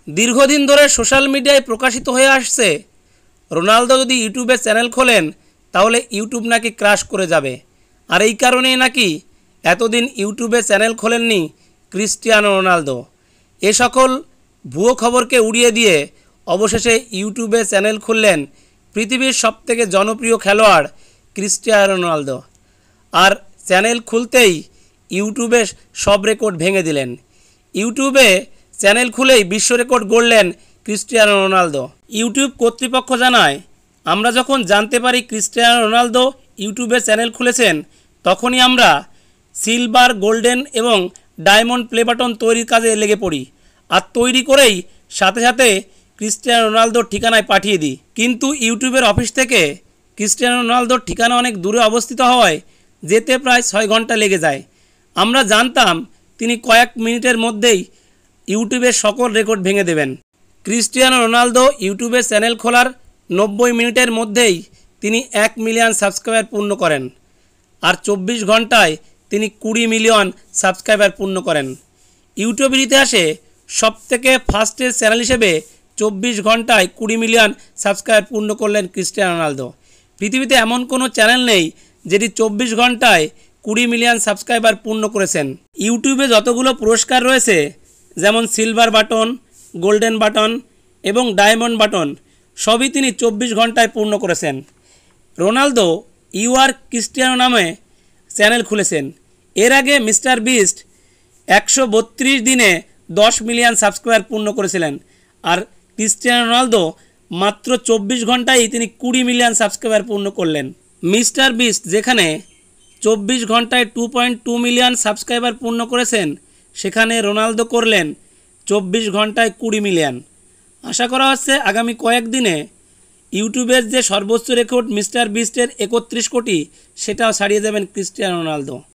দীর্ঘদিন ধরে সোশ্যাল মিডিয়ায় প্রকাশিত হয়ে আসছে রোনালদো যদি ইউটিউবে চ্যানেল খোলেন তাহলে ইউটিউব নাকি ক্র্যাশ করে যাবে। আর এই কারণেই নাকি এতদিন ইউটিউবে চ্যানেল খোলেননি ক্রিস্টিয়ানো রোনালদো। এ সকল ভুয়ো খবরকে উড়িয়ে দিয়ে অবশেষে ইউটিউবে চ্যানেল খুললেন পৃথিবীর সবথেকে জনপ্রিয় খেলোয়াড় ক্রিস্টিয়ানো রোনালদো। আর চ্যানেল খুলতেই ইউটিউবে সব রেকর্ড ভেঙে দিলেন। ইউটিউবে চ্যানেল খুলেই বিশ্ব রেকর্ড গড়লেন ক্রিস্টিয়ানো রোনালদো। ইউটিউব কর্তৃপক্ষ জানায়, আমরা যখন জানতে পারি ক্রিস্টিয়ানো রোনালদো ইউটিউবে চ্যানেল খুলেছেন তখনই আমরা সিলভার, গোল্ডেন এবং ডায়মন্ড প্লে বাটন তৈরির কাজে লেগে পড়ি। আর তৈরি করেই সাথে সাথে ক্রিস্টিয়ানো রোনালদোর ঠিকানায় পাঠিয়ে দিই। কিন্তু ইউটিউবের অফিস থেকে ক্রিস্টিয়ানো রোনালদোর ঠিকানা অনেক দূরে অবস্থিত হওয়ায় যেতে প্রায় 6 ঘন্টা লেগে যায়। আমরা জানতাম তিনি কয়েক মিনিটের মধ্যেই ইউটিউবের সকল রেকর্ড ভেঙে দেবেন। ক্রিস্টিয়ানো রোনালদো ইউটিউবে চ্যানেল খোলার 90 মিনিটের মধ্যেই তিনি 1 মিলিয়ন সাবস্ক্রাইবার পূর্ণ করেন। আর 24 ঘন্টায় তিনি 20 মিলিয়ন সাবস্ক্রাইবার পূর্ণ করেন। ইউটিউবের ইতিহাসে সবথেকে ফাস্টেস্ট চ্যানেল হিসেবে 24 ঘন্টায় 20 মিলিয়ন সাবস্ক্রাইবার পূর্ণ করলেন ক্রিস্টিয়ানো রোনালদো। পৃথিবীতে এমন কোনো চ্যানেল নেই যেটি 24 ঘন্টায় 20 মিলিয়ন সাবস্ক্রাইবার পূর্ণ করেছেন। ইউটিউবে যতগুলো পুরস্কার রয়েছে, যেমন সিলভার বাটন, গোল্ডেন বাটন এবং ডায়মন্ড বাটন, সবই তিনি 24 ঘন্টায় পূর্ণ করেছেন। রোনালদো ইউআর ক্রিস্টিয়ানো নামে চ্যানেল খুলেছেন। এর আগে মিস্টার বিস্ট 132 দিনে 10 মিলিয়ন সাবস্ক্রাইবার পূর্ণ করেছিলেন। আর ক্রিস্টিয়ানো রোনালদো মাত্র 24 ঘন্টায় তিনি 20 মিলিয়ন সাবস্ক্রাইবার পূর্ণ করলেন। মিস্টার বিস্ট যেখানে 24 ঘন্টায় 2.2 মিলিয়ন সাবস্ক্রাইবার পূর্ণ করেছেন, সেখানে রোনালদো করলেন 24 ঘন্টায় 20 মিলিয়ন। আশা করা হচ্ছে আগামী কয়েকদিনে ইউটিউবের যে সর্বোচ্চ রেকর্ড মিস্টার বিস্টের 31 কোটি, সেটাও ছাড়িয়ে যাবেন ক্রিস্টিয়ানো রোনালদো।